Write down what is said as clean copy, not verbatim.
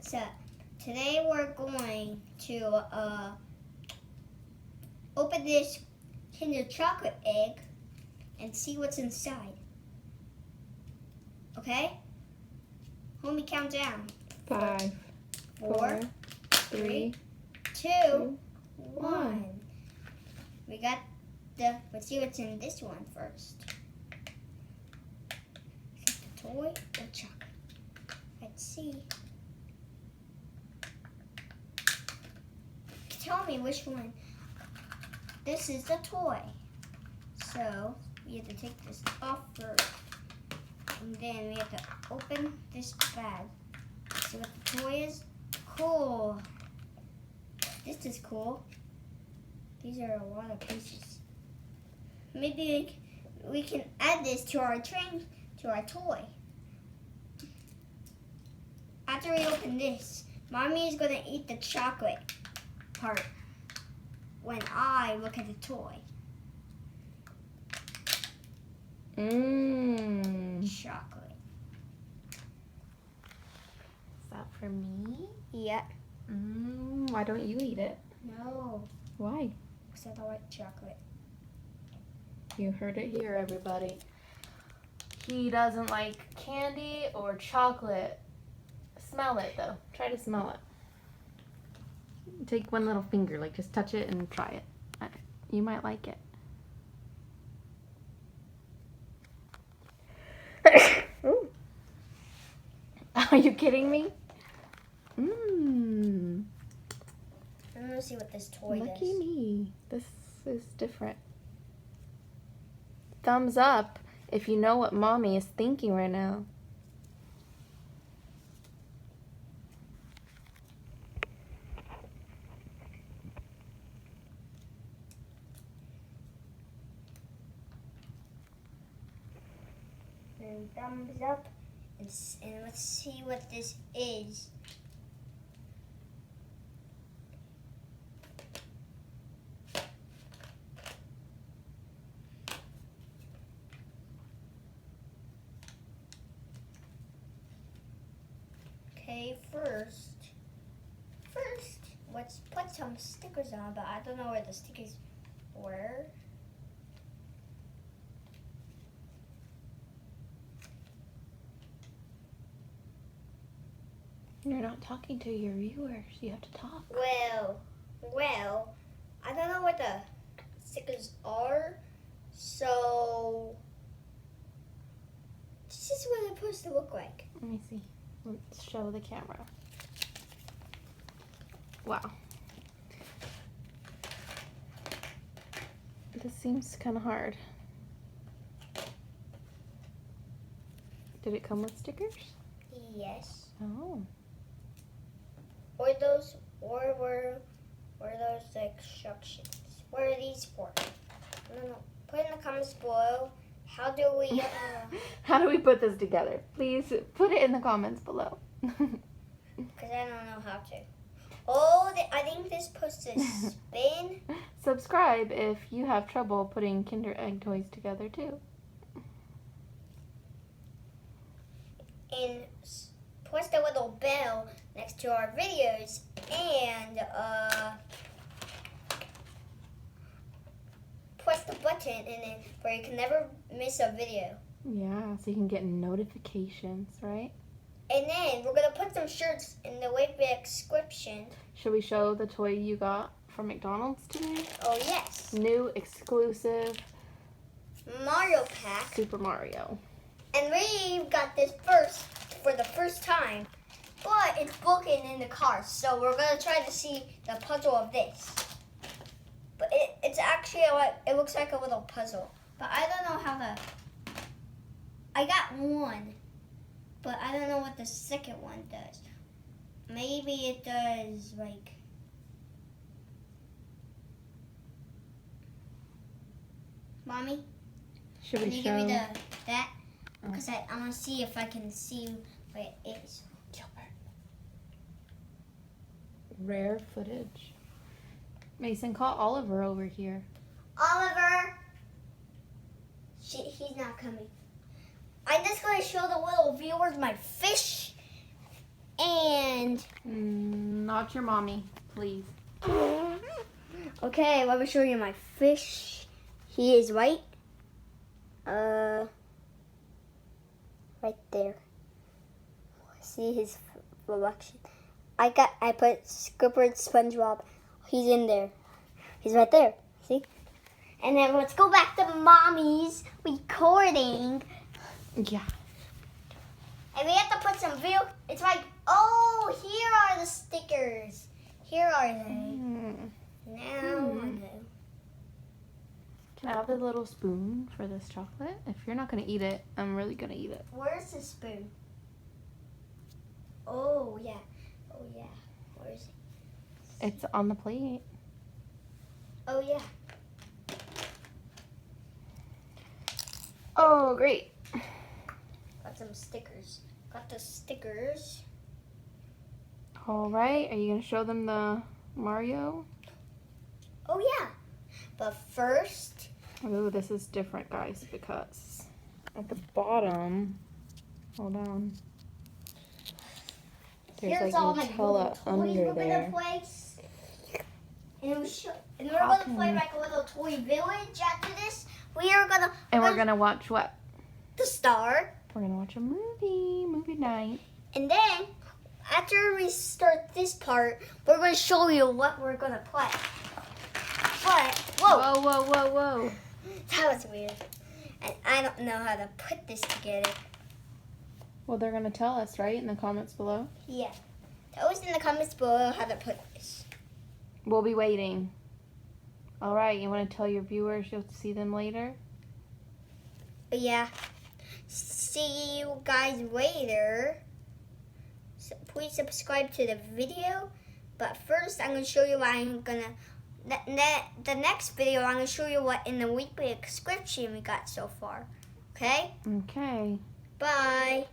So today we're going to open this Kinder chocolate egg and see what's inside. Okay? Homie, count down. 5, 4, 3, 2, 1. We got let's see what's in this one first. Is it the toy or chocolate? Let's see. Tell me which one. This is the toy. So we have to take this off first. And then we have to open this bag. See what the toy is? Cool. This is cool. These are a lot of pieces. Maybe we can add this to our toy. After we open this, Mommy is going to eat the chocolate part when I look at the toy. Chocolate. Is that for me? Yeah. Why don't you eat it? No. Why? Because I don't like chocolate. You heard it here, everybody. He doesn't like candy or chocolate. Smell it, though. Try to smell it. Take one little finger, like just touch it and try it. You might like it. Ooh. Are you kidding me? I'm gonna see what this toy does. Lucky me. This is different. Thumbs up if you know what Mommy is thinking right now. And thumbs up. And let's see what this is. Okay, first, let's put some stickers on, but I don't know where the stickers were. You're not talking to your viewers. You have to talk. Well, I don't know what the stickers are, so this is what it's supposed to look like. Let me see. Let's show the camera. Wow. This seems kind of hard. Did it come with stickers? Yes. Oh. Or were those like instructions? What are these for? I don't know. Put in the comments below. How do we? How do we put this together? Please put it in the comments below. Because I don't know how to. Oh, I think this supposed to spin. Subscribe if you have trouble putting Kinder Egg toys together too. And push the little bell next to our videos and press the button and then where you can never miss a video. Yeah, so you can get notifications, right? And then we're gonna put some shirts in the link description. Should we show the toy you got from McDonald's today? Oh yes. New exclusive Mario pack. Super Mario. And we got this for the first time. But it's broken in the car, so we're gonna try to see the puzzle of this. But it's actually it looks like a little puzzle. But I don't know how I got one, but I don't know what the second one does. Maybe it does like. Mommy, Should can we you show? give me that? Because I want to see if I can see what it is. Rare footage. Mason, call Oliver over here. Oliver! He's not coming. I'm just going to show the little viewers my fish and And Not your mommy, please. okay, let me show you my fish. He is white. Right there. See his reflection. I put Squidward SpongeBob. He's in there. He's right there. See? And then let's go back to Mommy's recording. Yeah. And we have to put some video. It's like, oh, here are the stickers. Here are they. Now I know. Can I have the little spoon for this chocolate? If you're not gonna eat it, I'm really gonna eat it. Where's the spoon? Oh yeah. Oh yeah. Where is it? It's on the plate. Oh yeah. Oh, great. Got some stickers. Got the stickers. All right, are you gonna show them the Mario? Oh yeah. But first, Oh, this is different, guys, because at the bottom, hold on. There's here's like all my Nutella toys under we're there. gonna place. And we're How gonna play can- like a little toy village after this. We are gonna And we're gonna watch what? the star. We're gonna watch a movie night. And then after we start this part, we're gonna show you what we're gonna play. But whoa, Whoa, whoa, whoa, whoa. that was weird. And I don't know how to put this together. Well, they're gonna tell us, right, in the comments below? Yeah. Tell us in the comments below how to put this. We'll be waiting. All right, you wanna tell your viewers you'll see them later? But yeah, see you guys later. So please subscribe to the video. But first, I'm gonna show you what I'm gonna. The next video, I'm gonna show you what in the weekly subscription we got so far. Okay? Okay. Bye.